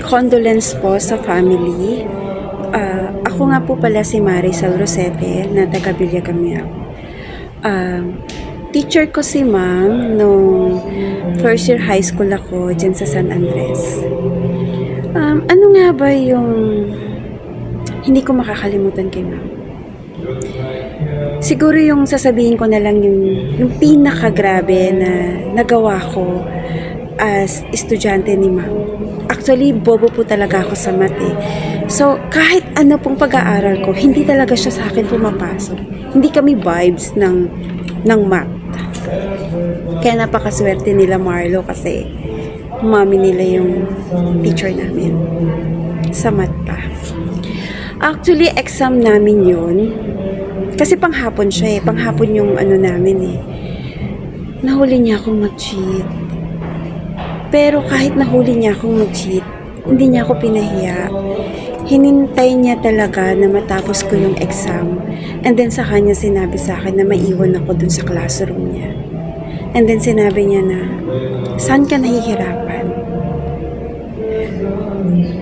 Condolence po sa family. Ako nga po pala si Maricel Rosete na taga Villagamia. Teacher ko si ma'am nung first year high school ako dyan sa San Andres. Ano nga ba yung hindi ko makakalimutan kay ma'am? Siguro yung sasabihin ko na lang yung pinakagrabe na nagawa ko as estudyante ni ma'am. Actually, bobo po talaga ako sa math eh. So, kahit ano pong pag-aaral ko, hindi talaga siya sa akin pumapasok. Hindi kami vibes ng math. Kaya napakaswerte nila Marlo kasi mami nila yung teacher namin sa math pa. Actually, exam namin yun. Kasi panghapon siya eh. Panghapon yung ano namin eh. Nahuli niya akong mag-cheat. Pero kahit nahuli niya akong mag-cheat, hindi niya ako pinahiya. Hinintay niya talaga na matapos ko yung exam. And then sa kanya sinabi sa akin na maiwan ako dun sa classroom niya. And then sinabi niya na, saan ka nahihirapan?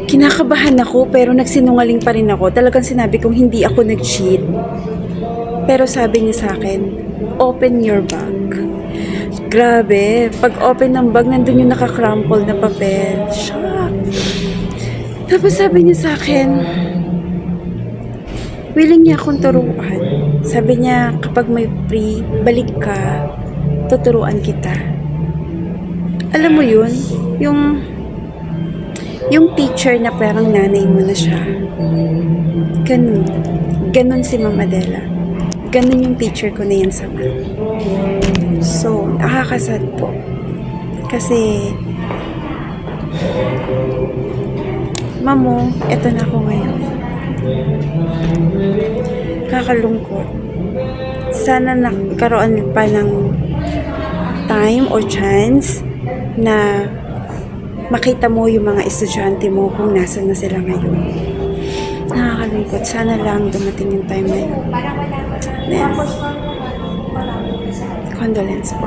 Kinakabahan ako pero nagsinungaling pa rin ako. Talagang sinabi kong hindi ako nag-cheat. Pero sabi niya sa akin, open your bag. Grabe, pag open ng bag, nandun yung nakakrumple na papel. Shock. Tapos sabi niya sa akin, willing niya akong turuan. Sabi niya, kapag may free, balik ka, tuturuan kita. Alam mo yun, yung teacher na parang nanay mo na siya. Ganun si Ma'am Adela. Ganun yung teacher ko na yan sa math. So, nakakasad po. Kasi, Mamo, eto na ako ngayon. Kakalungkot. Sana nagkaroon pa ng time or chance na makita mo yung mga estudyante mo kung nasa na sila ngayon. Nakakalungkot. Sana lang dumating yung time na yun. Then, condolence po.